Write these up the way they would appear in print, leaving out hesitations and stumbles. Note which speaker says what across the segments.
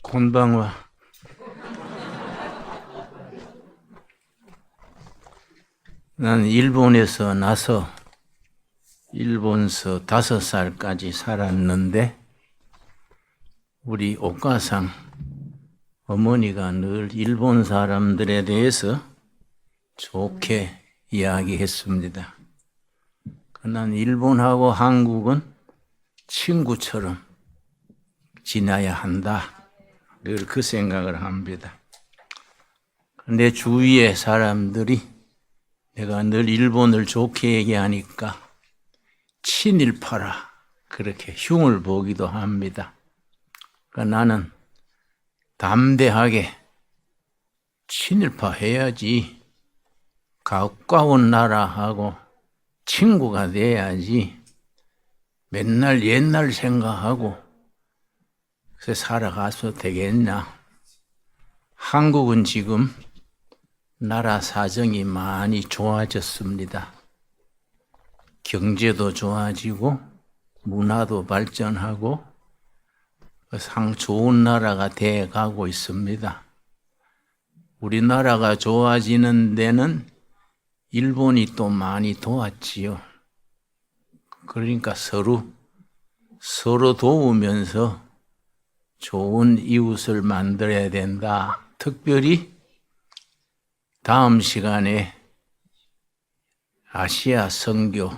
Speaker 1: 곤방와. 난 일본에서 나서 일본서 5살까지 살았는데 우리 오가상 어머니가 늘 일본 사람들에 대해서 좋게 이야기했습니다. 난 일본하고 한국은 친구처럼 지내야 한다. 늘 그 생각을 합니다. 내 주위의 사람들이 내가 늘 일본을 좋게 얘기하니까 친일파라 그렇게 흉을 보기도 합니다. 그러니까 나는 담대하게 친일파 해야지, 가까운 나라하고 친구가 돼야지 맨날 옛날 생각하고 그래서 살아가서 되겠냐. 한국은 지금 나라 사정이 많이 좋아졌습니다. 경제도 좋아지고 문화도 발전하고 상 좋은 나라가 돼 가고 있습니다. 우리나라가 좋아지는 데는 일본이 또 많이 도왔지요. 그러니까 서로 도우면서 좋은 이웃을 만들어야 된다. 특별히 다음 시간에 아시아 선교,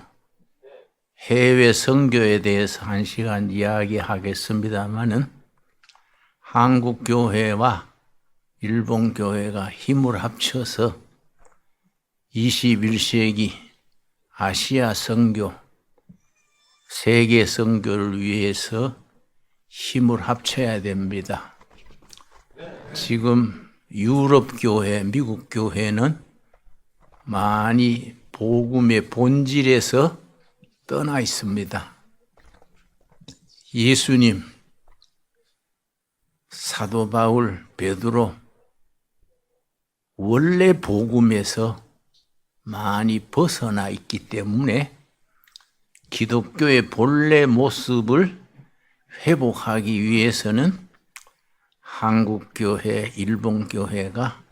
Speaker 1: 해외 선교에 대해서 1시간 이야기하겠습니다마는 한국 교회와 일본 교회가 힘을 합쳐서 21세기 아시아 선교, 세계 선교를 위해서 힘을 합쳐야 됩니다. 지금 유럽 교회, 미국 교회는 많이 복음의 본질에서 떠나 있습니다. 예수님, 사도 바울, 베드로 원래 복음에서 많이 벗어나 있기 때문에 기독교의 본래 모습을 회복하기 위해서는 한국교회, 일본교회가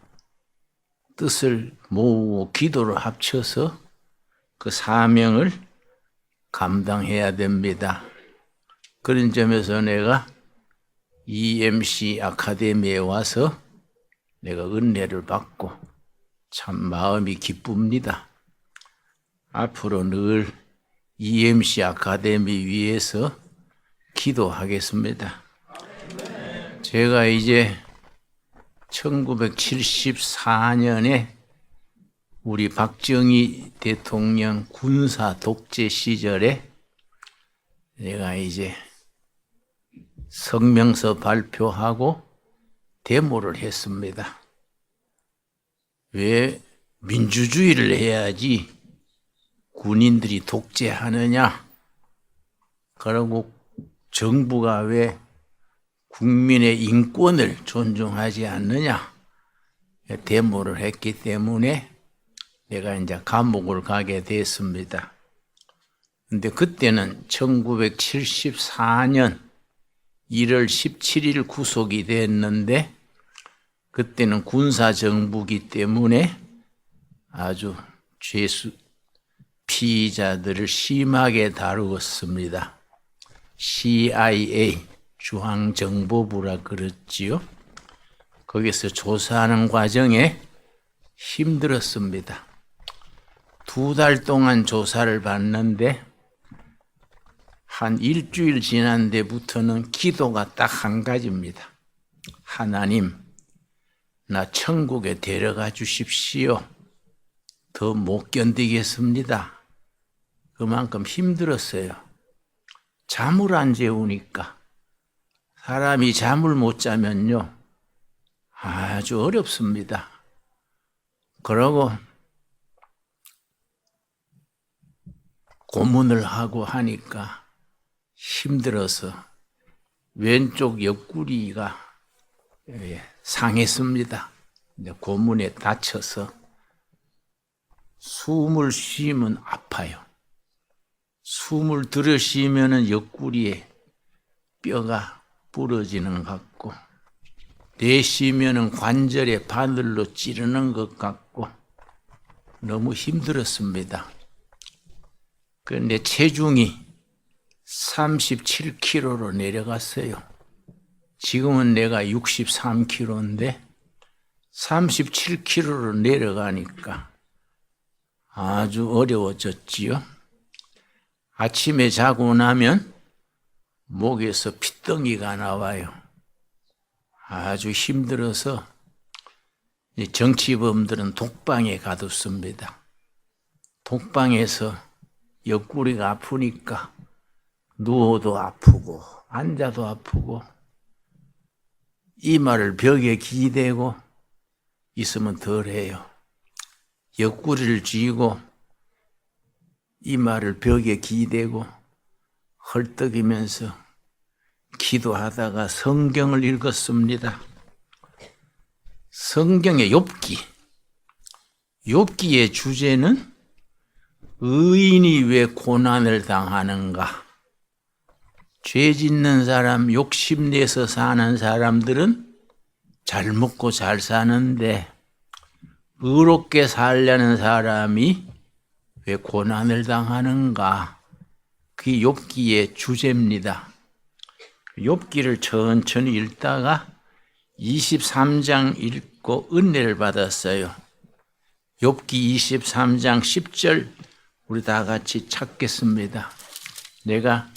Speaker 1: 뜻을 모으고 기도를 합쳐서 그 사명을 감당해야 됩니다. 그런 점에서 내가 EMC 아카데미에 와서 내가 은혜를 받고 참 마음이 기쁩니다. 앞으로 늘 EMC 아카데미 위해서 기도하겠습니다. 제가 이제 1974년에 우리 박정희 대통령 군사 독재 시절에 내가 이제 성명서 발표하고 데모를 했습니다. 왜 민주주의를 해야지 군인들이 독재하느냐? 그러고 정부가 왜 국민의 인권을 존중하지 않느냐? 데모를 했기 때문에 내가 이제 감옥을 가게 됐습니다. 근데 그때는 1974년 1월 17일 구속이 됐는데 그때는 군사정부기 때문에 아주 피의자들을 심하게 다루었습니다. CIA, 중앙정보부라 그랬지요. 거기서 조사하는 과정에 힘들었습니다. 2달 동안 조사를 받는데 한 일주일 지난 데부터는 기도가 딱 한 가지입니다. 하나님, 나 천국에 데려가 주십시오. 더 못 견디겠습니다. 그만큼 힘들었어요. 잠을 안 재우니까. 사람이 잠을 못 자면요, 아주 어렵습니다. 그러고 고문을 하고 하니까 힘들어서 왼쪽 옆구리가 상했습니다. 고문에 다쳐서 숨을 쉬면 아파요. 숨을 들여 쉬면은 옆구리에 뼈가 부러지는 것 같고 내쉬면은 관절에 바늘로 찌르는 것 같고 너무 힘들었습니다. 그런데 체중이 37kg로 내려갔어요. 지금은 내가 63kg인데 37kg로 내려가니까 아주 어려워졌지요. 아침에 자고 나면 목에서 핏덩이가 나와요. 아주 힘들어서 정치범들은 독방에 가뒀습니다. 독방에서 옆구리가 아프니까 누워도 아프고 앉아도 아프고 이마를 벽에 기대고 있으면 덜해요. 옆구리를 쥐고 이마를 벽에 기대고 헐떡이면서 기도하다가 성경을 읽었습니다. 성경의 욥기의 주제는 의인이 왜 고난을 당하는가? 죄 짓는 사람, 욕심내서 사는 사람들은 잘 먹고 잘 사는데 의롭게 살려는 사람이 왜 고난을 당하는가? 그게 욥기의 주제입니다. 욥기를 천천히 읽다가 23장 읽고 은혜를 받았어요. 욥기 23장 10절 우리 다 같이 찾겠습니다. 내가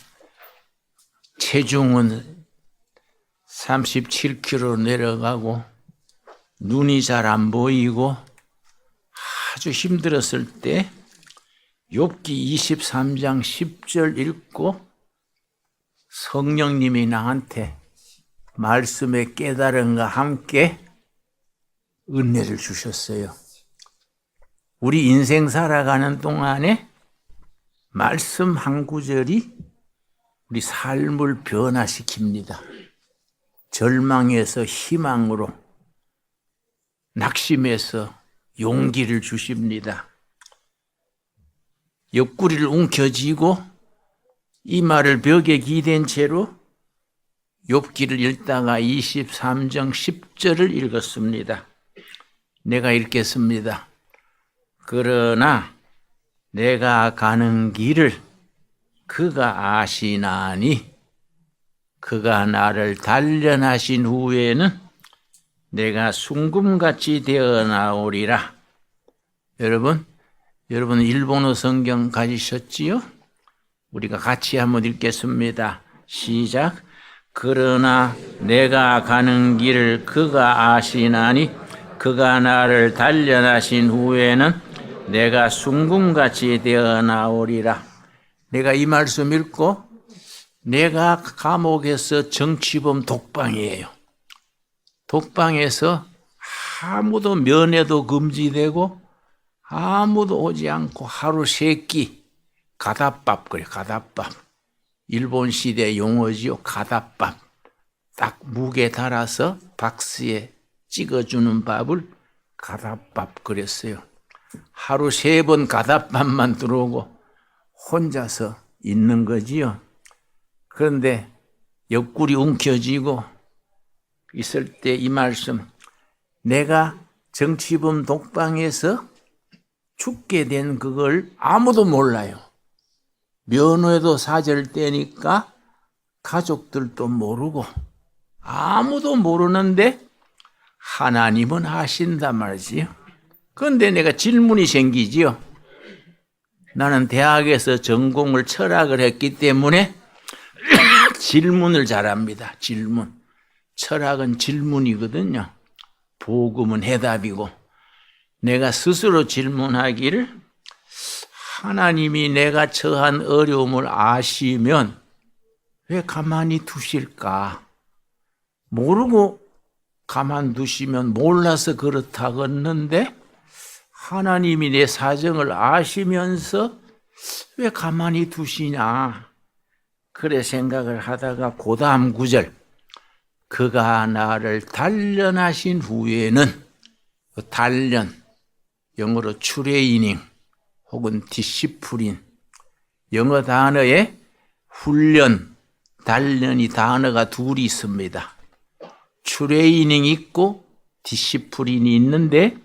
Speaker 1: 체중은 37kg 내려가고 눈이 잘 안 보이고 아주 힘들었을 때 욥기 23장 10절 읽고 성령님이 나한테 말씀의 깨달음과 함께 은혜를 주셨어요. 우리 인생 살아가는 동안에 말씀 한 구절이 우리 삶을 변화시킵니다. 절망에서 희망으로, 낙심에서 용기를 주십니다. 옆구리를 움켜쥐고 이마를 벽에 기댄 채로 욥기를 읽다가 23장 10절을 읽었습니다. 내가 읽겠습니다. 그러나 내가 가는 길을 그가 아시나니 그가 나를 단련하신 후에는 내가 순금같이 되어 나오리라. 여러분 일본어 성경 가지셨지요? 우리가 같이 한번 읽겠습니다. 시작. 그러나 내가 가는 길을 그가 아시나니 그가 나를 단련하신 후에는 내가 순금같이 되어 나오리라. 내가 이 말씀 읽고 내가 감옥에서 정치범 독방이에요. 독방에서 아무도 면회도 금지되고 아무도 오지 않고 하루 3끼 가다밥 그래. 가다밥. 일본 시대 용어지요. 가다밥. 딱 무게 달아서 박스에 찍어주는 밥을 가다밥 그랬어요. 하루 3번 가다밥만 들어오고 혼자서 있는 거지요. 그런데 옆구리 움켜쥐고 있을 때 이 말씀, 내가 정치범 독방에서 죽게 된 그걸 아무도 몰라요. 면회도 사절되니까 가족들도 모르고 아무도 모르는데 하나님은 아신단 말이지요. 그런데 내가 질문이 생기지요. 나는 대학에서 전공을 철학을 했기 때문에 질문을 잘합니다. 질문. 철학은 질문이거든요. 복음은 해답이고 내가 스스로 질문하기를 하나님이 내가 처한 어려움을 아시면 왜 가만히 두실까? 모르고 가만두시면 몰라서 그렇다겠는데 하나님이 내 사정을 아시면서 왜 가만히 두시냐? 그래 생각을 하다가 그 다음 구절, 그가 나를 단련하신 후에는, 단련, 영어로 트레이닝 혹은 디시플린, 영어 단어에 훈련, 단련이 단어가 둘이 있습니다. 트레이닝이 있고 디시플린이 있는데,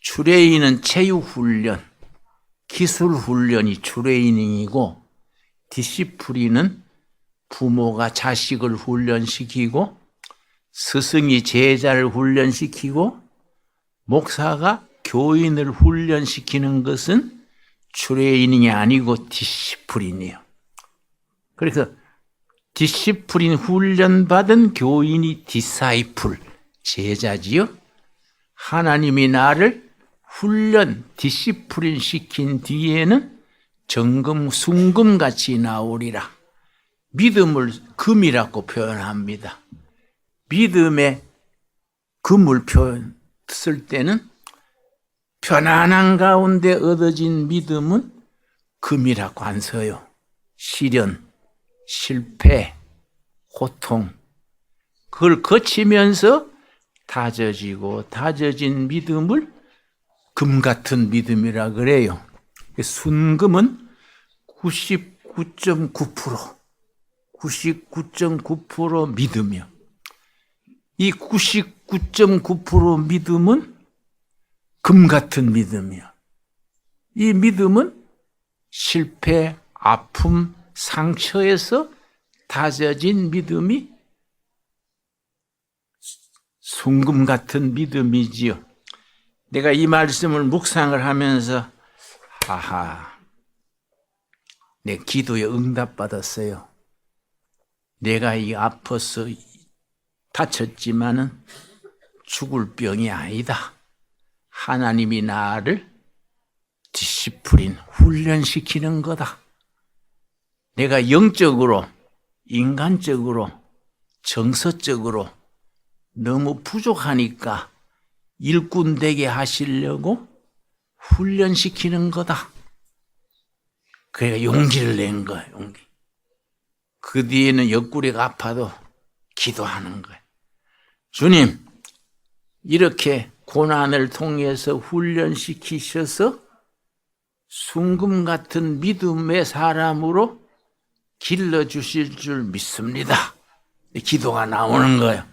Speaker 1: 트레이닝은 체육훈련, 기술훈련이 트레이닝이고, 디시플린은 부모가 자식을 훈련시키고, 스승이 제자를 훈련시키고, 목사가 교인을 훈련시키는 것은 트레이닝이 아니고 디시플린이에요. 그래서 디시플린 훈련받은 교인이 디사이플, 제자지요. 하나님이 나를 훈련, 디시플린 시킨 뒤에는 정금, 순금같이 나오리라. 믿음을 금이라고 표현합니다. 믿음의 금을 쓸 때는 편안한 가운데 얻어진 믿음은 금이라고 안 써요. 시련, 실패, 고통, 그걸 거치면서 다져지고 다져진 믿음을 금 같은 믿음이라 그래요. 순금은 99.9% 믿음이요. 이 99.9% 믿음은 금 같은 믿음이요. 이 믿음은 실패, 아픔, 상처에서 다져진 믿음이 순금 같은 믿음이지요. 내가 이 말씀을 묵상을 하면서 내 기도에 응답받았어요. 내가 이 아파서 다쳤지만은 죽을 병이 아니다. 하나님이 나를 디시플린, 훈련시키는 거다. 내가 영적으로, 인간적으로, 정서적으로 너무 부족하니까 일꾼 되게 하시려고 훈련시키는 거다. 그래가 용기를 낸 거야, 용기. 그 뒤에는 옆구리가 아파도 기도하는 거야. 주님, 이렇게 고난을 통해서 훈련시키셔서 순금 같은 믿음의 사람으로 길러주실 줄 믿습니다. 기도가 나오는 거예요.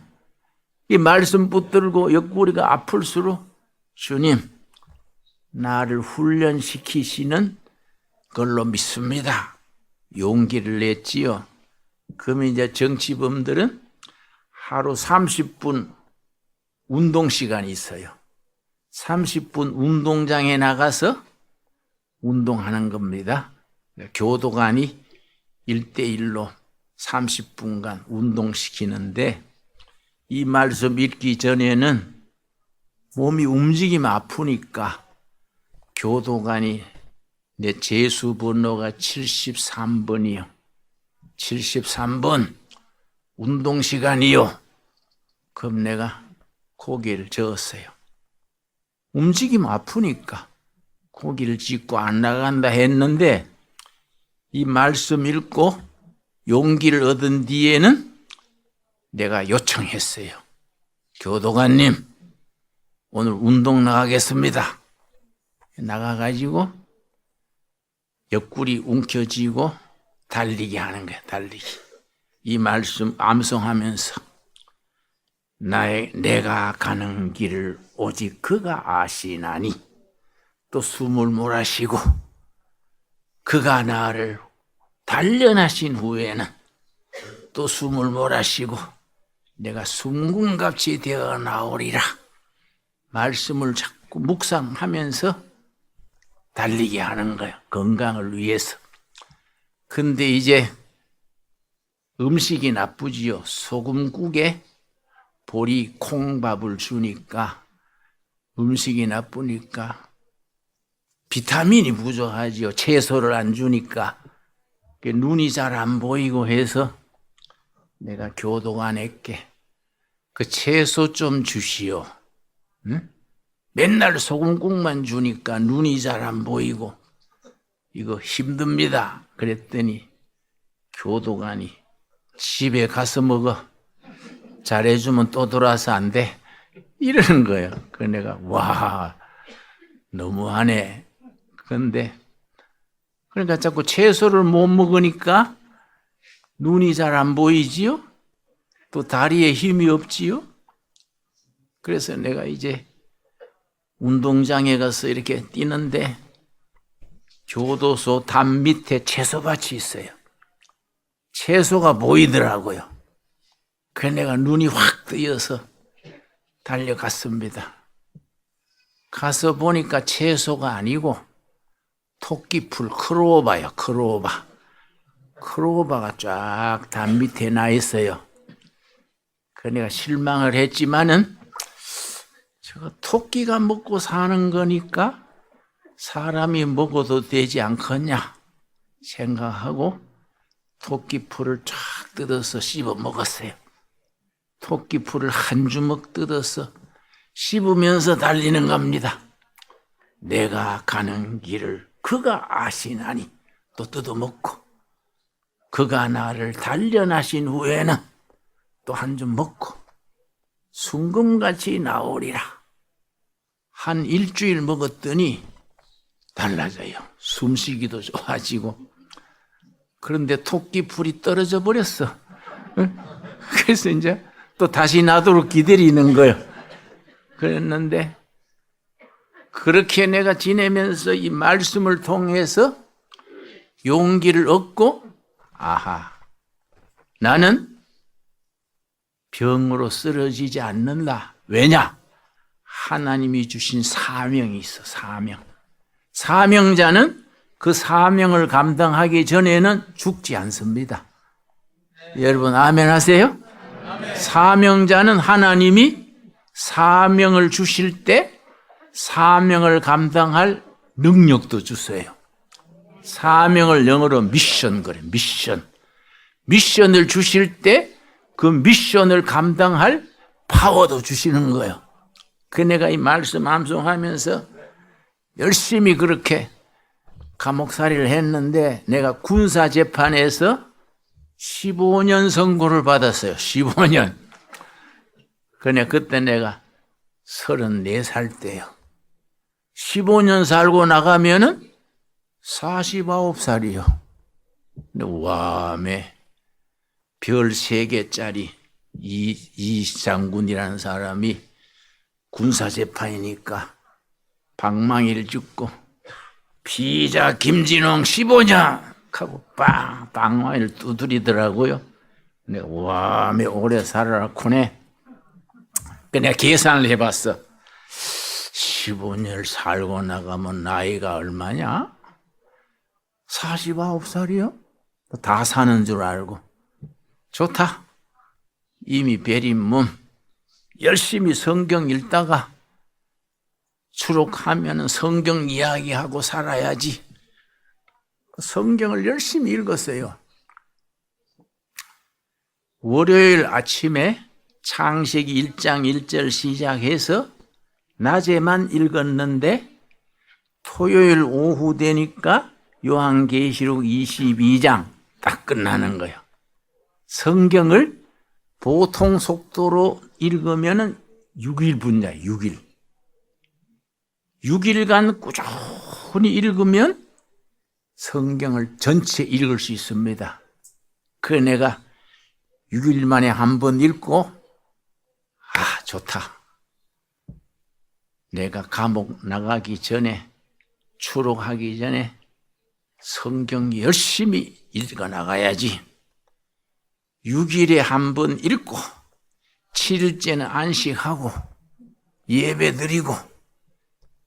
Speaker 1: 이 말씀 붙들고 옆구리가 아플수록 주님, 나를 훈련시키시는 걸로 믿습니다. 용기를 냈지요. 그러면 이제 정치범들은 하루 30분 운동 시간이 있어요. 30분 운동장에 나가서 운동하는 겁니다. 교도관이 1대1로 30분간 운동시키는데, 이 말씀 읽기 전에는 몸이 움직이면 아프니까 교도관이 내 제수 번호가 73번이요. 73번 운동 시간이요. 그럼 내가 고개를 저었어요. 움직이면 아프니까 고개를 짚고 안 나간다 했는데, 이 말씀 읽고 용기를 얻은 뒤에는 내가 요청했어요. 교도관님, 오늘 운동 나가겠습니다. 나가가지고 옆구리 움켜쥐고 달리기 하는 거야, 달리기. 이 말씀 암송하면서 내가 가는 길을 오직 그가 아시나니, 또 숨을 몰아쉬고 그가 나를 단련하신 후에는 또 숨을 몰아쉬고 내가 순금같이 되어 나오리라. 말씀을 자꾸 묵상하면서 달리게 하는 거예요. 건강을 위해서. 근데 이제 음식이 나쁘지요. 소금국에 보리 콩밥을 주니까 음식이 나쁘니까 비타민이 부족하지요. 채소를 안 주니까 눈이 잘 안 보이고 해서 내가 교도관에게 그 채소 좀 주시오. 응? 맨날 소금국만 주니까 눈이 잘 안 보이고 이거 힘듭니다. 그랬더니 교도관이 집에 가서 먹어. 잘해주면 또 돌아와서 안 돼. 이러는 거예요. 그 내가 와 너무하네. 그런데 그러니까 자꾸 채소를 못 먹으니까 눈이 잘 안 보이지요? 또 다리에 힘이 없지요? 그래서 내가 이제 운동장에 가서 이렇게 뛰는데 교도소 담 밑에 채소밭이 있어요. 채소가 보이더라고요. 그래서 내가 눈이 확 뜨여서 달려갔습니다. 가서 보니까 채소가 아니고 토끼풀 크로바요. 크로바가 쫙 담 밑에 나 있어요. 그래서 내가 실망을 했지만은 저거 토끼가 먹고 사는 거니까 사람이 먹어도 되지 않겠냐 생각하고 토끼풀을 쫙 뜯어서 씹어 먹었어요. 토끼풀을 한 주먹 뜯어서 씹으면서 달리는 겁니다. 내가 가는 길을 그가 아시나니 또 뜯어먹고 그가 나를 단련하신 후에는 또 한 줌 먹고 순금같이 나오리라. 한 일주일 먹었더니 달라져요. 숨쉬기도 좋아지고. 그런데 토끼풀이 떨어져 버렸어. 그래서 이제 또 다시 나도록 기다리는 거예요. 그랬는데 그렇게 내가 지내면서 이 말씀을 통해서 용기를 얻고 아하, 나는 병으로 쓰러지지 않는다. 왜냐? 하나님이 주신 사명이 있어. 사명자는 그 사명을 감당하기 전에는 죽지 않습니다. 여러분 아멘 하세요? 사명자는 하나님이 사명을 주실 때 사명을 감당할 능력도 주세요. 사명을 영어로 미션 그래. 미션을 주실 때 그 미션을 감당할 파워도 주시는 거예요. 그 내가 이 말씀 암송하면서 열심히 그렇게 감옥살이를 했는데 내가 군사재판에서 15년 선고를 받았어요. 15년. 그때 내가 34살 때요. 15년 살고 나가면은 49살이요. 근데 와매 별 3개짜리 이장군이라는 사람이 군사재판이니까 방망이를 줍고 피의자 김진홍 15년 하고 방망이를 두드리더라고요. 근데 와매 오래 살아라쿠네. 내가 계산을 해봤어. 15년을 살고 나가면 나이가 얼마냐? 49살이요? 다 사는 줄 알고. 좋다. 이미 베린 몸. 열심히 성경 읽다가 추록하면 성경 이야기하고 살아야지. 성경을 열심히 읽었어요. 월요일 아침에 창세기 1장 1절 시작해서 낮에만 읽었는데 토요일 오후 되니까 요한계시록 22장 딱 끝나는 거예요. 성경을 보통 속도로 읽으면 6일 분자예요. 6일. 6일간 꾸준히 읽으면 성경을 전체 읽을 수 있습니다. 그래 내가 6일 만에 한 번 읽고 좋다. 내가 감옥 나가기 전에 추록하기 전에 성경 열심히 읽어 나가야지. 6일에 한 번 읽고 7일째는 안식하고 예배 드리고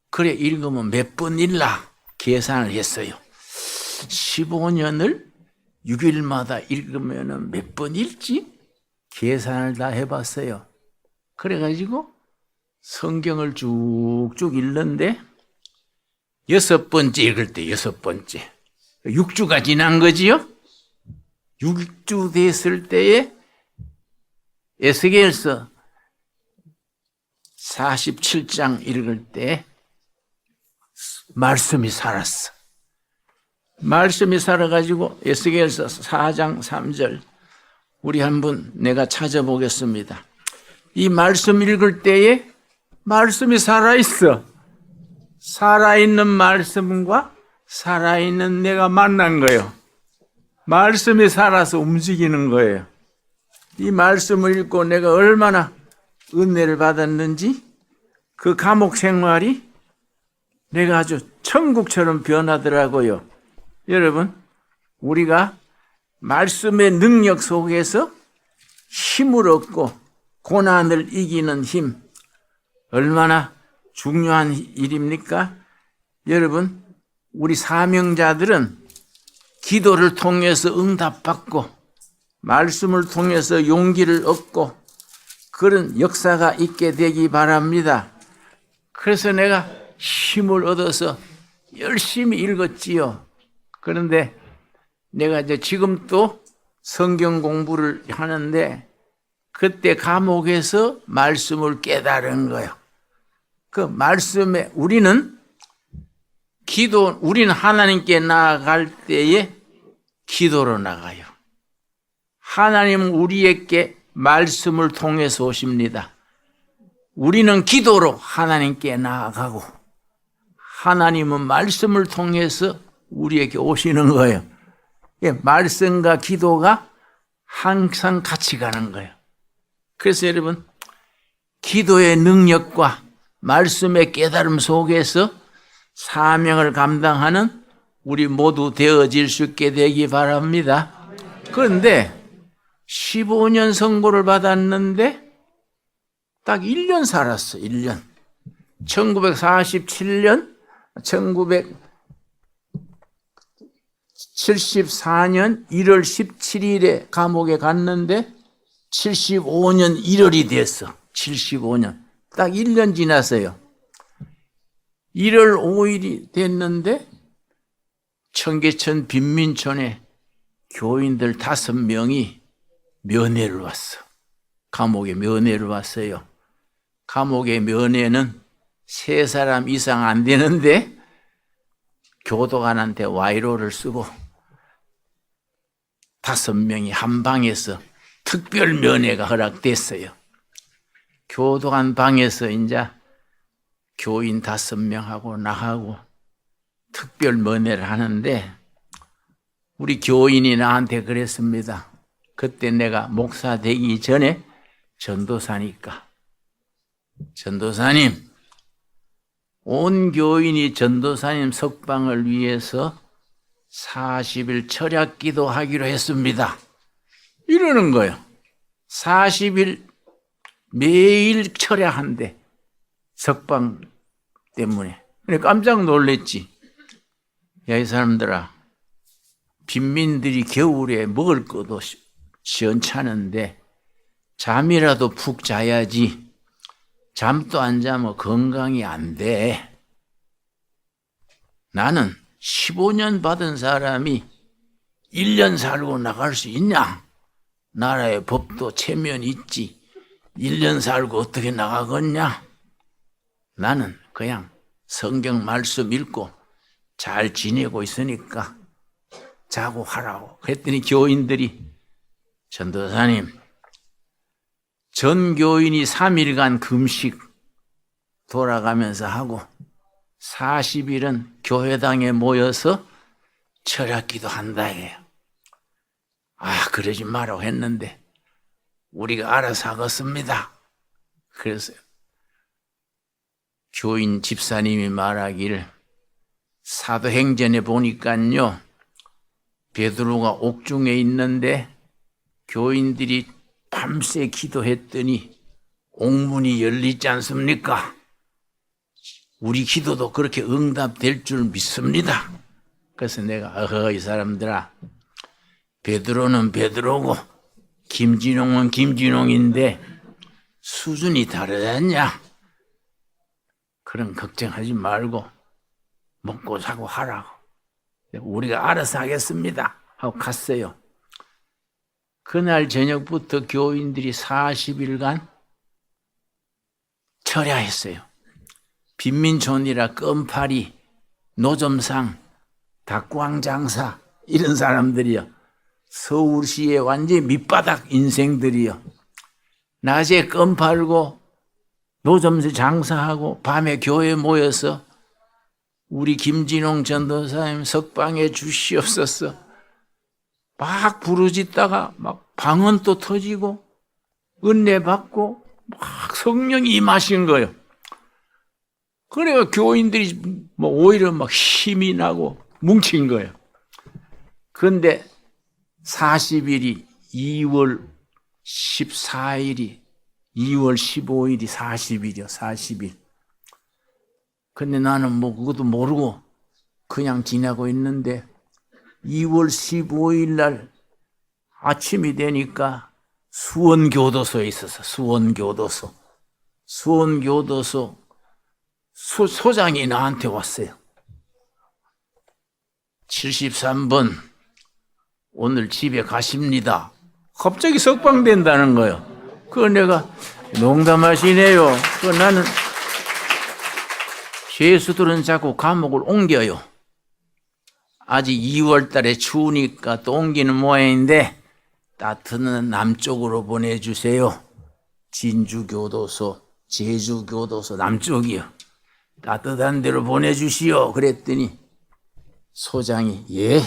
Speaker 1: 그래 읽으면 몇 번 읽나 계산을 했어요. 15년을 6일마다 읽으면 몇 번 읽지? 계산을 다 해봤어요. 그래가지고 성경을 쭉쭉 읽는데 6번째 읽을 때 6번째 6주가 지난 거지요. 6주 됐을 때에 에스겔서 47장 읽을 때 말씀이 살았어. 말씀이 살아가지고 에스겔서 4장 3절 우리 한번 내가 찾아보겠습니다. 이 말씀 읽을 때에 말씀이 살아있어. 살아있는 말씀과 살아있는 내가 만난 거예요. 말씀이 살아서 움직이는 거예요. 이 말씀을 읽고 내가 얼마나 은혜를 받았는지 그 감옥 생활이 내가 아주 천국처럼 변하더라고요. 여러분, 우리가 말씀의 능력 속에서 힘을 얻고 고난을 이기는 힘, 얼마나 중요한 일입니까? 여러분, 우리 사명자들은 기도를 통해서 응답받고 말씀을 통해서 용기를 얻고 그런 역사가 있게 되기 바랍니다. 그래서 내가 힘을 얻어서 열심히 읽었지요. 그런데 내가 이제 지금 또 성경 공부를 하는데 그때 감옥에서 말씀을 깨달은 거예요. 그 말씀에 우리는 하나님께 나아갈 때에 기도로 나가요. 하나님은 우리에게 말씀을 통해서 오십니다. 우리는 기도로 하나님께 나아가고 하나님은 말씀을 통해서 우리에게 오시는 거예요. 말씀과 기도가 항상 같이 가는 거예요. 그래서 여러분, 기도의 능력과 말씀의 깨달음 속에서 사명을 감당하는 우리 모두 되어질 수 있게 되기 바랍니다. 그런데 15년 선고를 받았는데 딱 1년 살았어. 1년. 1947년 1974년 1월 17일에 감옥에 갔는데 75년 1월이 됐어. 75년. 딱 1년 지났어요. 1월 5일이 됐는데 청계천 빈민촌에 교인들 5명이 면회를 왔어. 감옥에 면회를 왔어요. 감옥의 면회는 3사람 이상 안 되는데 교도관한테 와이로를 쓰고 5명이 한 방에서 특별 면회가 허락됐어요. 교도관 방에서 이제 교인 5명하고 나하고 특별 면회를 하는데 우리 교인이 나한테 그랬습니다. 그때 내가 목사 되기 전에 전도사니까. 전도사님, 온 교인이 전도사님 석방을 위해서 40일 철야 기도하기로 했습니다. 이러는 거예요. 40일 매일 철야한대. 석방 때문에. 그러니까 깜짝 놀랬지. 야, 이 사람들아, 빈민들이 겨울에 먹을 것도 시원찮은데 잠이라도 푹 자야지. 잠도 안 자면 건강이 안 돼. 나는 15년 받은 사람이 1년 살고 나갈 수 있냐? 나라의 법도 체면이 있지. 1년 살고 어떻게 나가겠냐? 나는 그냥 성경 말씀 읽고 잘 지내고 있으니까 자고 하라고. 그랬더니 교인들이 전도사님, 전 교인이 3일간 금식 돌아가면서 하고 40일은 교회당에 모여서 철야기도 한다 해요. 아, 그러지 말라고 했는데 우리가 알아서 하겠습니다. 그래서 교인 집사님이 말하기를 사도행전에 보니까요, 베드로가 옥중에 있는데 교인들이 밤새 기도했더니 옥문이 열리지 않습니까? 우리 기도도 그렇게 응답될 줄 믿습니다. 그래서 내가 이 사람들아, 베드로는 베드로고 김진홍은 김진홍인데 수준이 다르잖냐? 그런 걱정하지 말고 먹고 자고 하라고. 우리가 알아서 하겠습니다 하고 갔어요. 그날 저녁부터 교인들이 40일간 철야했어요. 빈민촌이라 껌파리, 노점상, 닭광장사 이런 사람들이요. 서울시의 완전히 밑바닥 인생들이요. 낮에 껌 팔고 노점서 장사하고 밤에 교회에 모여서 우리 김진홍 전도사님 석방해 주시옵소서 막 부르짖다가 막 방언 또 터지고 은혜 받고 막 성령이 임하신 거예요. 그래가 교인들이 뭐 오히려 막 힘이 나고 뭉친 거예요. 그런데 40일이 2월 14일이 2월 15일이 40일이요. 40일. 근데 나는 뭐 그것도 모르고 그냥 지내고 있는데 2월 15일 날 아침이 되니까 수원교도소에 있어서 수원교도소 소장이 나한테 왔어요. 73번 오늘 집에 가십니다. 갑자기 석방된다는 거예요. 그거 내가 농담하시네요. 나는 죄수들은 자꾸 감옥을 옮겨요. 아직 2월 달에 추우니까 또 옮기는 모양인데 따뜻한 남쪽으로 보내주세요. 진주교도소, 제주교도소 남쪽이요. 따뜻한 데로 보내주시오. 그랬더니 소장이 예,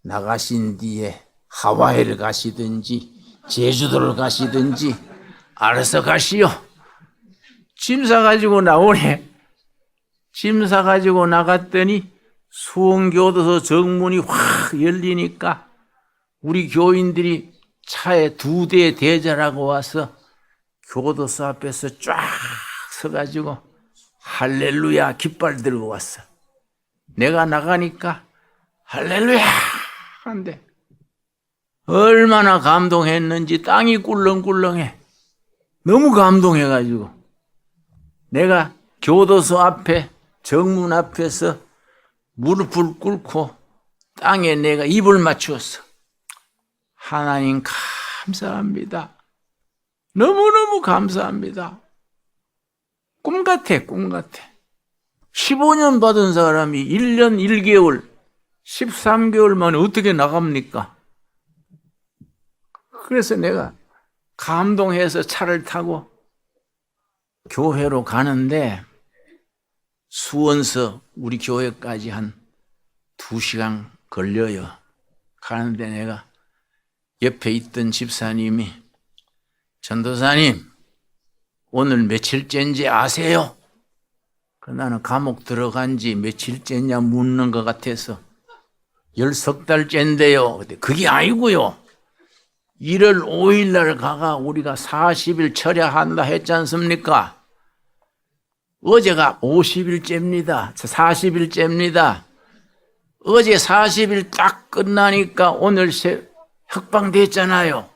Speaker 1: 나가신 뒤에 하와이를 가시든지 제주도를 가시든지 알아서 가시오. 짐 싸가지고 나오네. 짐 싸가지고 나갔더니 수원교도소 정문이 확 열리니까 우리 교인들이 차에 2대 대절하고 와서 교도소 앞에서 쫙 서가지고 할렐루야 깃발 들고 왔어. 내가 나가니까 할렐루야 한대. 얼마나 감동했는지 땅이 꿀렁꿀렁해. 너무 감동해가지고 내가 교도소 앞에 정문 앞에서 무릎을 꿇고 땅에 내가 입을 맞추었어. 하나님 감사합니다. 너무너무 감사합니다. 꿈 같아, 꿈 같아. 15년 받은 사람이 1년 1개월, 13개월 만에 어떻게 나갑니까? 그래서 내가 감동해서 차를 타고 교회로 가는데 수원서 우리 교회까지 한 2시간 걸려요. 가는데 내가 옆에 있던 집사님이 전도사님 오늘 며칠째인지 아세요? 나는 감옥 들어간 지 며칠째냐 묻는 것 같아서 10달째인데요. 그게 아니고요. 1월 5일 날 가가 우리가 40일 철야한다 했지 않습니까? 어제가 50일째입니다. 40일째입니다. 어제 40일 딱 끝나니까 오늘 혁방됐잖아요.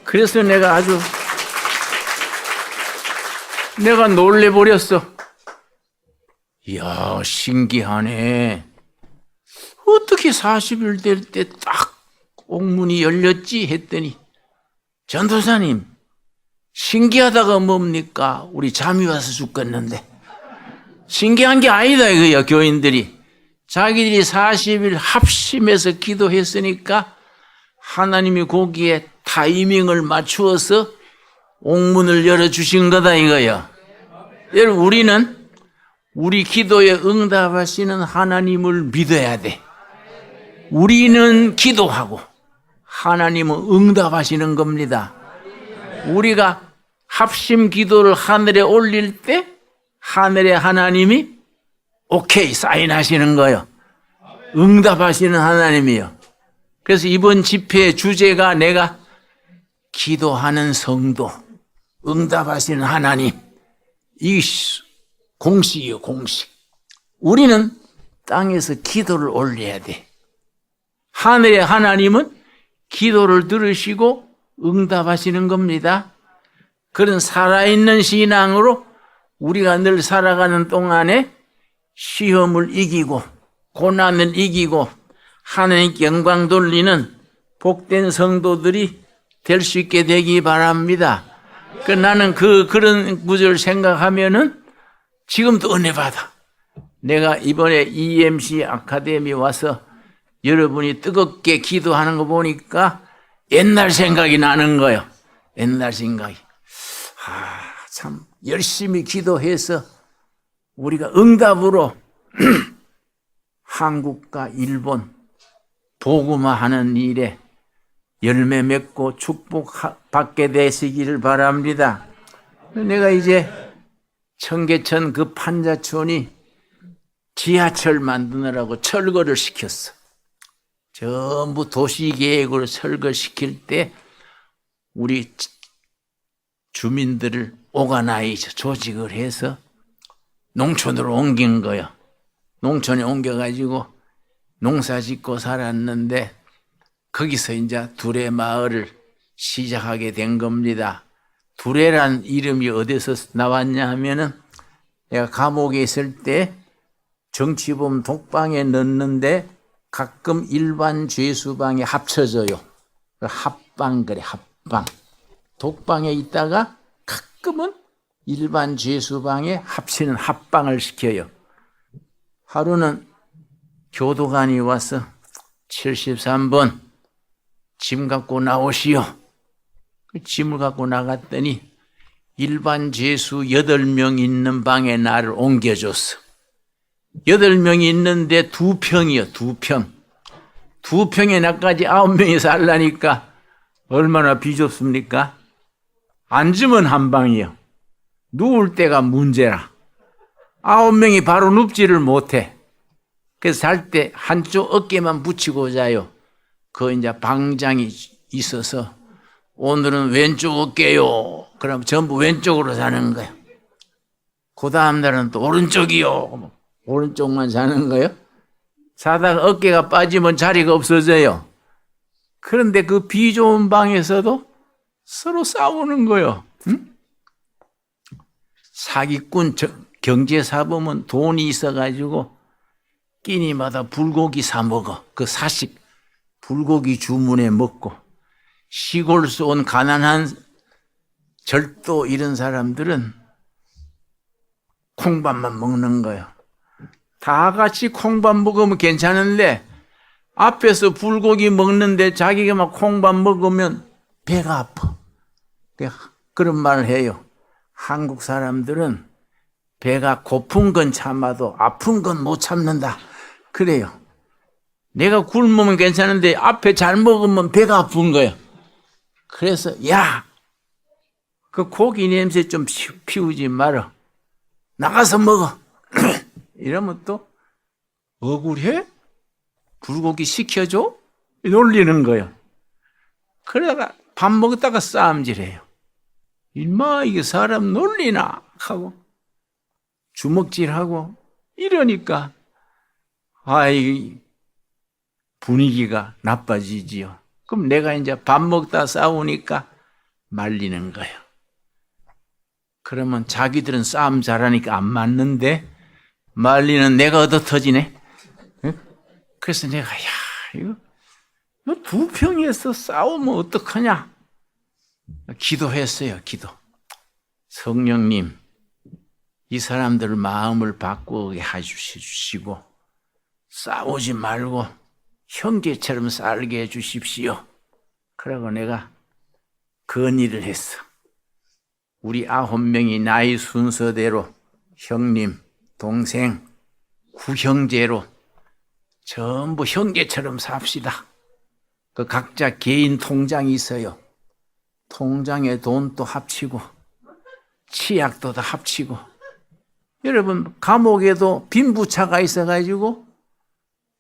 Speaker 1: 그래서 내가 놀래버렸어. 이야, 신기하네. 어떻게 40일 될 때 딱 옥문이 열렸지 했더니 전도사님 신기하다가 뭡니까? 우리 잠이 와서 죽겠는데. 신기한 게 아니다 이거야. 교인들이 자기들이 40일 합심해서 기도했으니까 하나님이 거기에 타이밍을 맞추어서 옥문을 열어주신 거다 이거야. 여러분 우리는 우리 기도에 응답하시는 하나님을 믿어야 돼. 우리는 기도하고 하나님은 응답하시는 겁니다. 우리가 합심 기도를 하늘에 올릴 때 하늘의 하나님이 오케이 사인하시는 거예요. 응답하시는 하나님이요. 그래서 이번 집회의 주제가 내가 기도하는 성도, 응답하시는 하나님. 이 공식이요, 공식. 우리는 땅에서 기도를 올려야 돼. 하늘의 하나님은 기도를 들으시고 응답하시는 겁니다. 그런 살아있는 신앙으로 우리가 늘 살아가는 동안에 시험을 이기고 고난을 이기고 하나님께 영광 돌리는 복된 성도들이 될 수 있게 되기 바랍니다. 나는 그런 구절을 생각하면은 지금도 은혜 받아. 내가 이번에 EMC 아카데미 와서 여러분이 뜨겁게 기도하는 거 보니까 옛날 생각이 나는 거예요. 옛날 생각이. 참 열심히 기도해서 우리가 응답으로 한국과 일본 복음화하는 일에 열매 맺고 축복받게 되시기를 바랍니다. 내가 이제 청계천 그 판자촌이 지하철 만드느라고 철거를 시켰어. 전부 도시계획으로 철거시킬 때 우리 주민들을 오가나이즈 조직을 해서 농촌으로 옮긴 거예요. 농촌에 옮겨가지고 농사 짓고 살았는데 거기서 이제 두레 마을을 시작하게 된 겁니다. 두레란 이름이 어디서 나왔냐 하면은 내가 감옥에 있을 때 정치범 독방에 넣는데 가끔 일반 죄수방에 합쳐져요. 합방 그래, 합방. 독방에 있다가 가끔은 일반 죄수방에 합치는 합방을 시켜요. 하루는 교도관이 와서 73번 짐 갖고 나오시오. 그 짐을 갖고 나갔더니 일반 죄수 8명 있는 방에 나를 옮겨줬어. 8명이 있는데 2평이요, 2평. 2평에 나까지 9명이 살라니까 얼마나 비좁습니까? 앉으면 한 방이요. 누울 때가 문제라. 9명이 바로 눕지를 못해. 그래서 잘 때 한쪽 어깨만 붙이고 자요. 그 이제 방장이 있어서 오늘은 왼쪽 어깨요. 그럼 전부 왼쪽으로 자는 거예요. 그 다음 날은 또 오른쪽이요. 오른쪽만 자는 거예요. 자다가 어깨가 빠지면 자리가 없어져요. 그런데 그 비좁은 방에서도 서로 싸우는 거예요. 응? 사기꾼 경제사범은 돈이 있어가지고 끼니마다 불고기 사 먹어. 그 사식 불고기 주문해 먹고, 시골에서 온 가난한 절도 이런 사람들은 콩밥만 먹는 거예요. 다 같이 콩밥 먹으면 괜찮은데 앞에서 불고기 먹는데 자기가 막 콩밥 먹으면 배가 아파. 그런 말을 해요. 한국 사람들은 배가 고픈 건 참아도 아픈 건 못 참는다. 그래요. 내가 굶으면 괜찮은데 앞에 잘 먹으면 배가 아픈 거예요. 그래서 야, 그 고기 냄새 좀 피우지 마라. 나가서 먹어. 이러면 또 억울해? 불고기 시켜줘? 놀리는 거예요. 그러다가 밥 먹다가 싸움질해요. 임마 이게 사람 놀리나 하고 주먹질하고 이러니까 아이 분위기가 나빠지지요. 그럼 내가 이제 밥 먹다 싸우니까 말리는 거예요. 그러면 자기들은 싸움 잘하니까 안 맞는데 말리는 내가 얻어터지네. 그래서 내가 이거 2평에서 싸우면 어떡하냐. 기도했어요. 기도. 성령님, 이 사람들 마음을 바꾸게 해주시고 싸우지 말고 형제처럼 살게 해주십시오. 그러고 내가 건의를 했어. 우리 9명이 나이 순서대로 형님, 동생, 구형제로 전부 형제처럼 삽시다. 그 각자 개인 통장이 있어요. 통장에 돈도 합치고 치약도 다 합치고. 여러분 감옥에도 빈부차가 있어가지고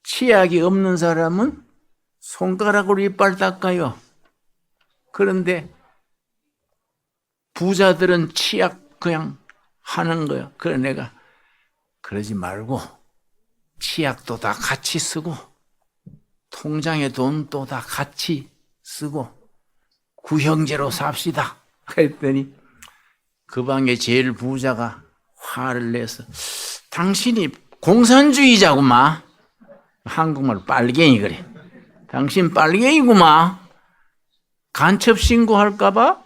Speaker 1: 치약이 없는 사람은 손가락으로 이빨 닦아요. 그런데 부자들은 치약 그냥 하는 거예요. 그래 내가 그러지 말고 치약도 다 같이 쓰고 통장에 돈도 다 같이 쓰고 구형제로 삽시다. 그랬더니 그 방에 제일 부자가 화를 내서 당신이 공산주의자구마. 한국말 빨갱이 그래. 당신 빨갱이구마. 간첩 신고할까봐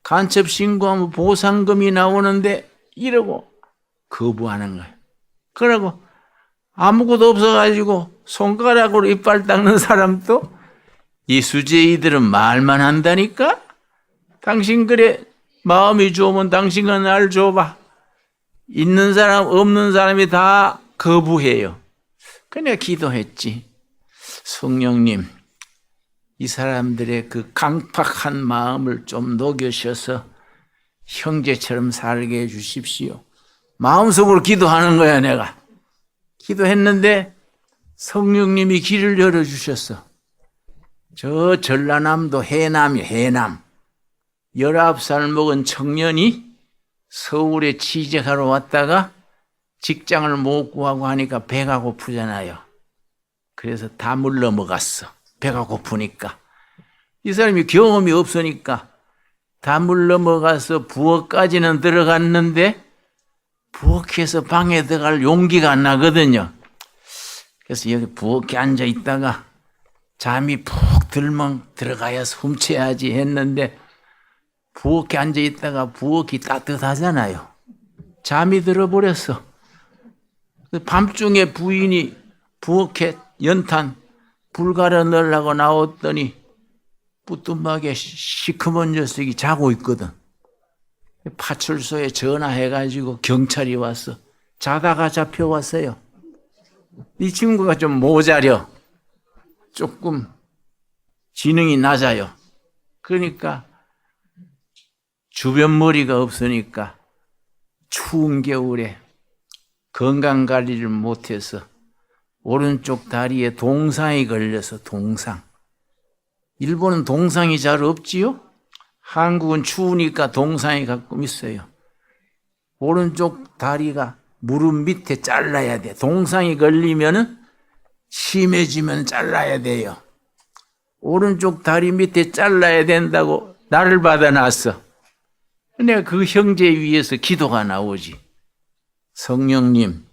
Speaker 1: 간첩 신고하면 보상금이 나오는데 이러고 거부하는 거예요. 그러고 아무것도 없어가지고 손가락으로 이빨 닦는 사람도 이 수재이들은 말만 한다니까? 당신 그래 마음이 좋으면 당신가 날 줘봐. 있는 사람 없는 사람이 다 거부해요. 그냥 기도했지. 성령님, 이 사람들의 그 강팍한 마음을 좀 녹여셔서 형제처럼 살게 해주십시오. 마음속으로 기도하는 거야, 내가. 기도했는데 성령님이 길을 열어주셨어. 저 전라남도 해남이에요, 해남. 19살 먹은 청년이 서울에 취직하러 왔다가 직장을 못 구하고 하니까 배가 고프잖아요. 그래서 담을 넘어갔어. 배가 고프니까. 이 사람이 경험이 없으니까 담을 넘어가서 부엌까지는 들어갔는데 부엌에서 방에 들어갈 용기가 안 나거든요. 그래서 여기 부엌에 앉아 있다가 잠이 푹 들면 들어가야 훔쳐야지 했는데 부엌에 앉아 있다가 부엌이 따뜻하잖아요. 잠이 들어버렸어. 밤중에 부인이 부엌에 연탄 불 가려 넣으려고 나왔더니 뿌뚜하게 시커먼 녀석이 자고 있거든. 파출소에 전화해가지고 경찰이 왔어. 자다가 잡혀왔어요. 이 친구가 좀 모자려. 조금 지능이 낮아요. 그러니까 주변 머리가 없으니까 추운 겨울에 건강관리를 못해서 오른쪽 다리에 동상이 걸려서 동상. 일본은 동상이 잘 없지요? 한국은 추우니까 동상이 가끔 있어요. 오른쪽 다리가 무릎 밑에 잘라야 돼. 동상이 걸리면은 심해지면 잘라야 돼요. 오른쪽 다리 밑에 잘라야 된다고 나를 받아놨어. 내가 그 형제 위에서 기도가 나오지. 성령님,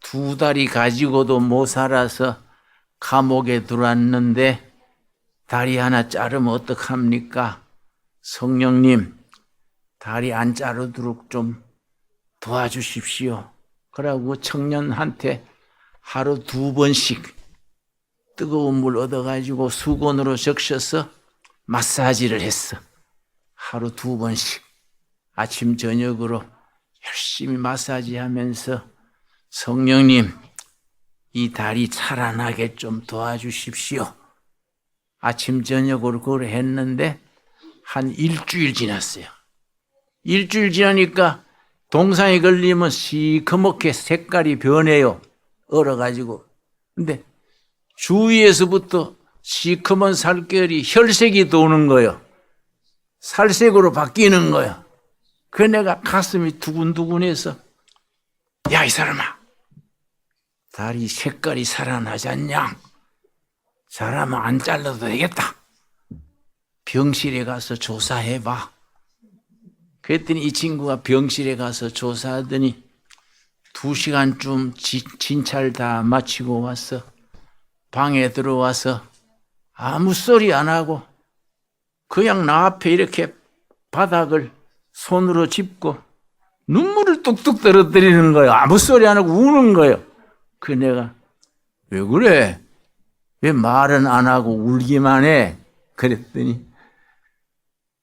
Speaker 1: 2다리 가지고도 못 살아서 감옥에 들어왔는데 다리 하나 자르면 어떡합니까? 성령님, 다리 안 자르도록 좀 도와주십시오. 그러고 청년한테 하루 2번씩 뜨거운 물 얻어가지고 수건으로 적셔서 마사지를 했어. 하루 2번씩 아침 저녁으로 열심히 마사지하면서 성령님, 이 다리 살아나게 좀 도와주십시오. 아침 저녁으로 그걸 했는데 한 일주일 지났어요. 일주일 지나니까 동상이 걸리면 시커멓게 색깔이 변해요. 얼어가지고. 근데 주위에서부터 시커먼 살결이 혈색이 도는 거예요. 살색으로 바뀌는 거예요. 그 내가 가슴이 두근두근해서 야, 이 사람아, 다리 색깔이 살아나지 않냐? 사람은 안 잘라도 되겠다. 병실에 가서 조사해봐. 그랬더니 이 친구가 병실에 가서 조사하더니 2시간쯤 진찰 다 마치고 와서 방에 들어와서 아무 소리 안 하고 그냥 나 앞에 이렇게 바닥을 손으로 짚고 눈물을 뚝뚝 떨어뜨리는 거예요. 아무 소리 안 하고 우는 거예요. 그 내가 왜 그래? 왜 말은 안 하고 울기만 해? 그랬더니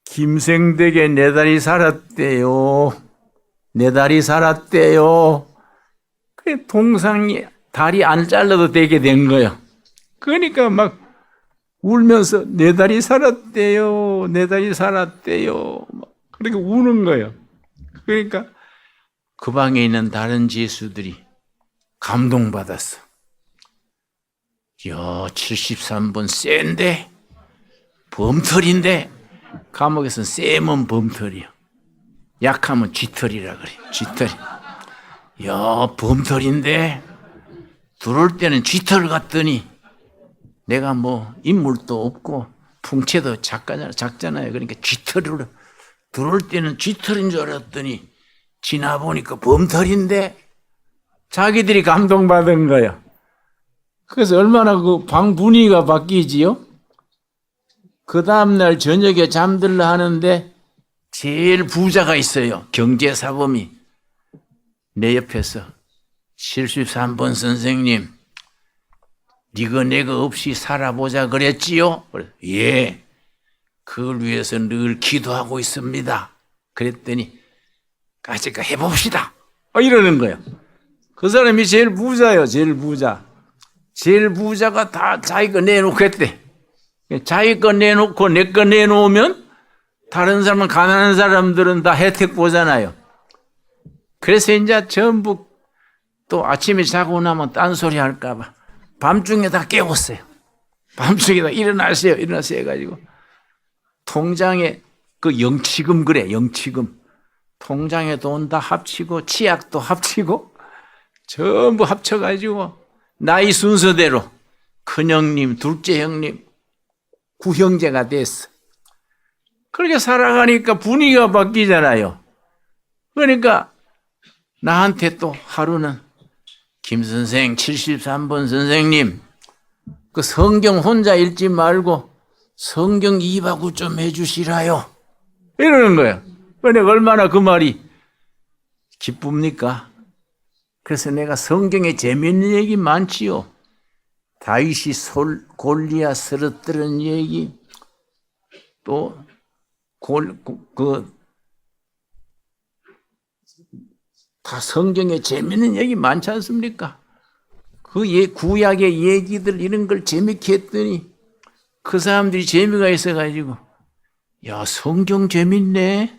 Speaker 1: 김생되게 내 다리 살았대요. 내 다리 살았대요. 그 동상이 다리 안 잘라도 되게 된 거예요. 그러니까 막 울면서 내 다리 살았대요. 내 다리 살았대요. 그렇게 우는 거예요. 그러니까 그 방에 있는 다른 제수들이 감동받았어. 야, 73번 센데? 범털인데? 감옥에서는 세면 범털이요. 약하면 쥐털이라 그래. 쥐털이. 야, 범털인데? 들어올 때는 쥐털 같더니 내가 뭐 인물도 없고 풍채도 작잖아요. 그러니까 쥐털으로 들어올 때는 쥐털인 줄 알았더니 지나보니까 범털인데 자기들이 감동받은 거예요. 그래서 얼마나 그 방 분위기가 바뀌지요? 그 다음날 저녁에 잠들라 하는데 제일 부자가 있어요. 경제사범이. 내 옆에서 73번 선생님, 니가 내가 없이 살아보자 그랬지요? 예, 그걸 위해서 늘 기도하고 있습니다. 그랬더니 같이 해봅시다. 이러는 거예요. 그 사람이 제일 부자예요. 제일 부자. 제일 부자가 다 자기 거 내놓고 했대. 자기 거 내놓고 내 거 내놓으면 다른 사람은, 가난한 사람들은 다 혜택 보잖아요. 그래서 이제 전부 또 아침에 자고 나면 딴소리 할까봐 밤중에 다 깨웠어요. 밤중에 다 일어나세요 해가지고 통장에 그 영치금, 그래, 영치금. 통장에 돈 다 합치고 치약도 합치고 전부 합쳐가지고 나이 순서대로 큰형님, 둘째 형님, 구형제가 됐어. 그렇게 살아가니까 분위기가 바뀌잖아요. 그러니까 나한테 또 하루는 김 선생, 73번 선생님, 그 성경 혼자 읽지 말고 성경 이바구 좀 해주시라요. 이러는 거예요. 내가 얼마나 그 말이 기쁩니까? 그래서 내가 성경에 재미있는 얘기 많지요. 다윗이 골리앗 쓰러뜨린 얘기, 또 다 성경에 재미있는 얘기 많지 않습니까? 그 구약의 얘기들 이런 걸 재밌게 했더니 그 사람들이 재미가 있어가지고, 야, 성경 재밌네.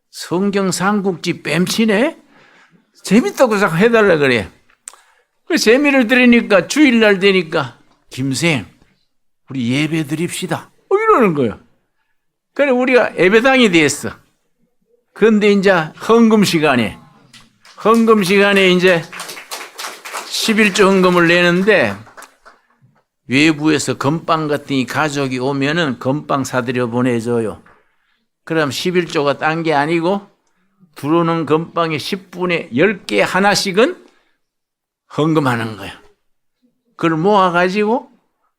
Speaker 1: 성경 삼국지 뺨치네. 재밌다고 해달라 그래. 그 재미를 들으니까 주일날 되니까 김생 우리 예배 드립시다. 이러는 거예요. 그래 우리가 예배당이 됐어. 그런데 이제 헌금 시간에 이제 11조 헌금을 내는데 외부에서 건빵 같은 가족이 오면은 건빵 사들여 보내줘요. 그럼 11조가 딴 게 아니고 들어오는 건빵의 10분의 10개 하나씩은 헌금하는 거야. 그걸 모아가지고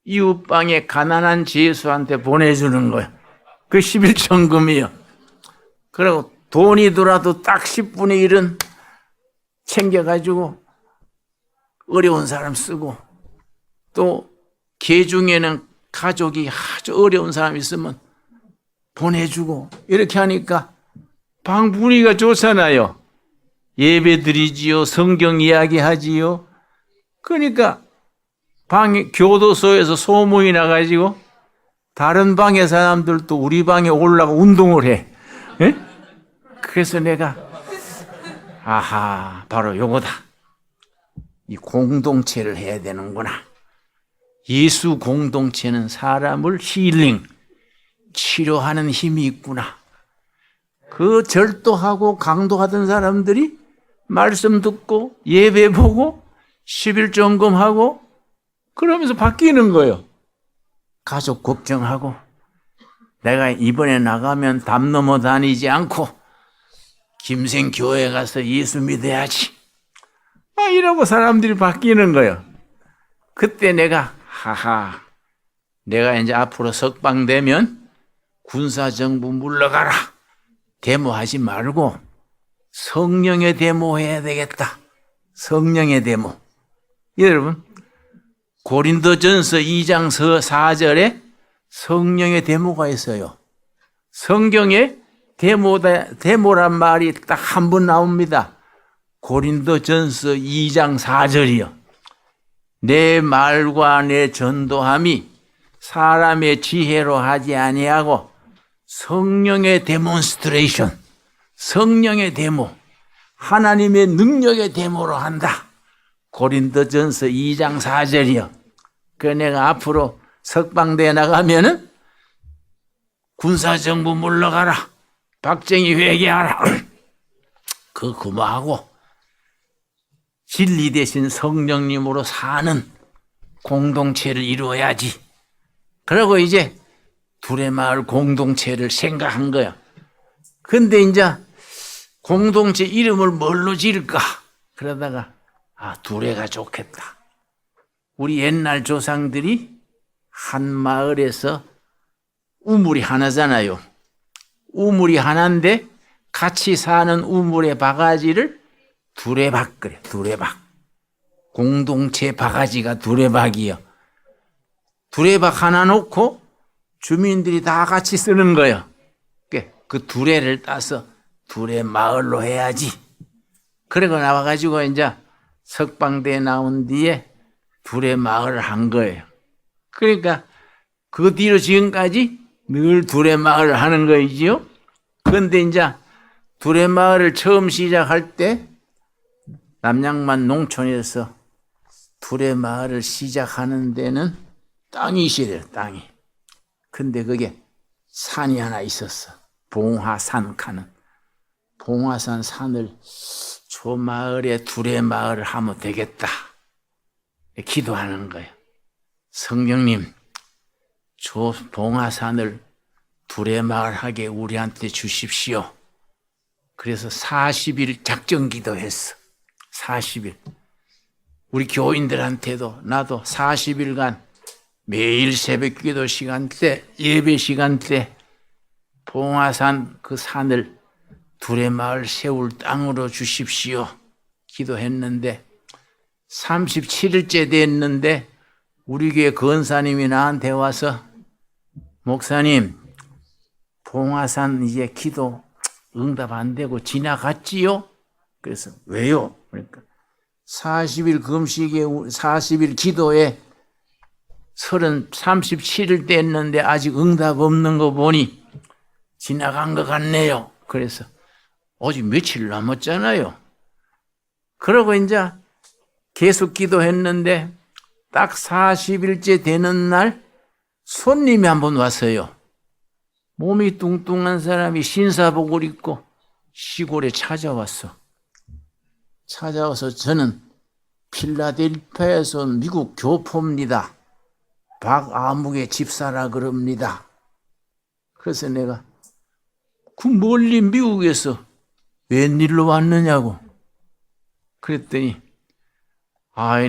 Speaker 1: 이웃방에 가난한 죄수한테 보내주는 거야. 그 11조 헌금이요. 그리고 돈이 들어와도 딱 10분의 1은 챙겨가지고 어려운 사람 쓰고, 또 개 중에는 가족이 아주 어려운 사람 있으면 보내주고, 이렇게 하니까 방 분위기가 좋잖아요. 예배 드리지요, 성경 이야기하지요. 그러니까 방에 교도소에서 소문이 나가지고 다른 방의 사람들도 우리 방에 올라가 운동을 해. 에? 그래서 내가 아하, 바로 요거다. 이 공동체를 해야 되는구나. 예수 공동체는 사람을 힐링, 치료하는 힘이 있구나. 그 절도하고 강도하던 사람들이 말씀 듣고 예배 보고 11조 헌금하고 그러면서 바뀌는 거예요. 가족 걱정하고, 내가 이번에 나가면 담 넘어 다니지 않고 김생 교회 가서 예수 믿어야지. 이러고 사람들이 바뀌는 거예요. 그때 내가 내가 이제 앞으로 석방되면 군사정부 물러가라. 데모하지 말고 성령의 데모해야 되겠다. 성령의 데모. 여러분, 고린도전서 2장 4절에 성령의 데모가 있어요. 성경에 데모란 말이 딱 한 번 나옵니다. 고린도전서 2장 4절이요. 내 말과 내 전도함이 사람의 지혜로 하지 아니하고 성령의 데몬스트레이션, 성령의 데모, 하나님의 능력의 데모로 한다. 고린도전서 2장 4절이요. 그 내가 앞으로 석방되어 나가면은 군사정부 물러가라. 박정희 회개하라. 그 그만하고 진리 대신 성령님으로 사는 공동체를 이루어야지. 그러고 이제 두레마을 공동체를 생각한 거야. 근데 이제 공동체 이름을 뭘로 지을까? 그러다가 두레가 좋겠다. 우리 옛날 조상들이 한 마을에서 우물이 하나잖아요. 우물이 하나인데 같이 사는 우물의 바가지를 두레박 그래. 두레박. 공동체 바가지가 두레박이요. 두레박 하나 놓고 주민들이 다 같이 쓰는 거예요. 그 두레를 따서 두레 마을로 해야지. 그러고 나와가지고 이제 석방대 나온 뒤에 두레 마을을 한 거예요. 그러니까 그 뒤로 지금까지 늘 두레마을 하는 거이지요. 그런데 이제 두레마을을 처음 시작할 때 남양만 농촌에서 두레마을을 시작하는 데는 땅이 있어요, 땅이. 근데 그게 산이 하나 있었어. 봉화산 가는. 봉화산 산을 저 마을에 두레마을을 하면 되겠다. 기도하는 거예요. 성령님, 저 봉화산을 두레마을 하게 우리한테 주십시오. 그래서 40일 작전 기도했어. 40일. 우리 교인들한테도 나도 40일간 매일 새벽 기도 시간대, 예배 시간대 봉화산 그 산을 두레마을 세울 땅으로 주십시오. 기도했는데 37일째 됐는데 우리 교회 권사님이 나한테 와서 목사님, 봉화산 이제 기도 응답 안 되고 지나갔지요? 그래서 왜요? 그러니까 40일 금식에 40일 기도에 37일 됐는데 아직 응답 없는 거 보니 지나간 것 같네요. 그래서 아직 며칠 남았잖아요. 그러고 이제 계속 기도했는데 딱 40일째 되는 날 손님이 한 번 왔어요. 몸이 뚱뚱한 사람이 신사복을 입고 시골에 찾아왔어. 찾아와서 저는 필라델피아에서 온 미국 교포입니다. 박아무개 집사라 그럽니다. 그래서 내가 그 멀리 미국에서 웬일로 왔느냐고. 그랬더니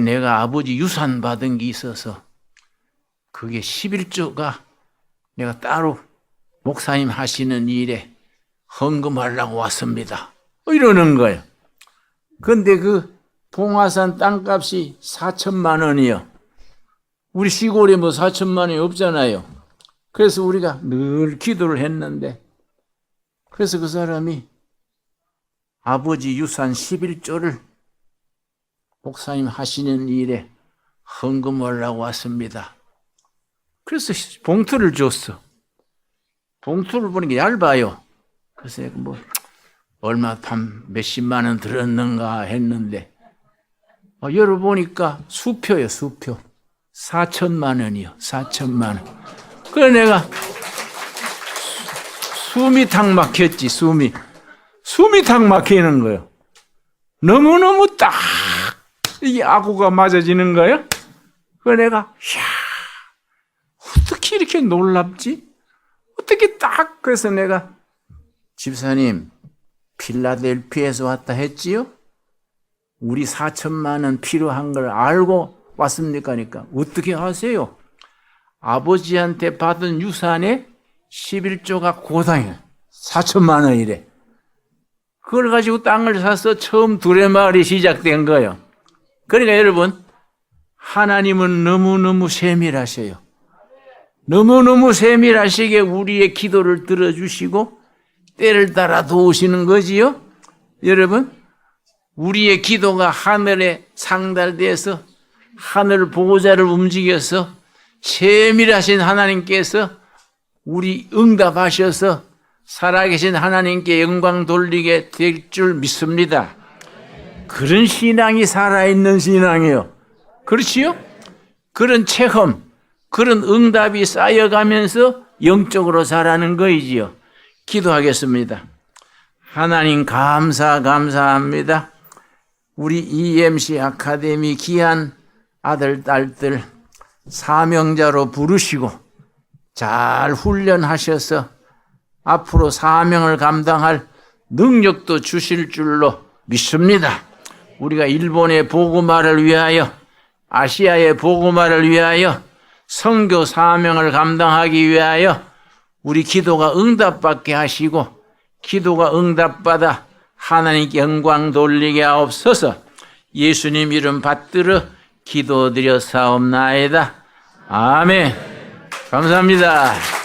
Speaker 1: 내가 아버지 유산 받은 게 있어서 그게 11조가 내가 따로 목사님 하시는 일에 헌금하려고 왔습니다. 이러는 거예요. 근데 그 봉화산 땅값이 4천만 원이요. 우리 시골에 뭐 4천만 원이 없잖아요. 그래서 우리가 늘 기도를 했는데 그래서 그 사람이 아버지 유산 11조를 목사님 하시는 일에 헌금하려고 왔습니다. 그래서 봉투를 줬어. 봉투를 보니까 얇아요. 그래서 뭐 얼마 몇십만 원 들었는가 했는데 열어보니까 수표예요, 수표. 4천만 원이요, 4천만 원. 그래 내가 숨이 탁 막혔지, 숨이 탁 막히는 거예요. 너무너무 딱 이게 아구가 맞아지는 거예요. 그래 내가 어떻게 이렇게 놀랍지? 어떻게 딱 그래서 내가 집사님 필라델피아에서 왔다 했지요? 우리 4천만 원 필요한 걸 알고 왔습니까? 하니까 어떻게 하세요? 아버지한테 받은 유산의 11조가 고당이에요. 4천만 원이래. 그걸 가지고 땅을 사서 처음 두레마을이 시작된 거예요. 그러니까 여러분, 하나님은 너무너무 세밀하셔요. 너무너무 세밀하시게 우리의 기도를 들어주시고 때를 따라 도우시는 거지요. 여러분, 우리의 기도가 하늘에 상달돼서 하늘 보호자를 움직여서 세밀하신 하나님께서 우리 응답하셔서 살아계신 하나님께 영광 돌리게 될 줄 믿습니다. 그런 신앙이 살아있는 신앙이에요. 그렇지요? 그런 체험, 그런 응답이 쌓여가면서 영적으로 자라는 거이지요. 기도하겠습니다. 하나님 감사합니다. 우리 EMC 아카데미 귀한 아들, 딸들 사명자로 부르시고 잘 훈련하셔서 앞으로 사명을 감당할 능력도 주실 줄로 믿습니다. 우리가 일본의 복음화를 위하여 아시아의 복음화를 위하여 선교 사명을 감당하기 위하여 우리 기도가 응답받게 하시고 기도가 응답받아 하나님께 영광 돌리게 하옵소서. 예수님 이름 받들어 기도드려 사옵나이다. 아멘. 감사합니다.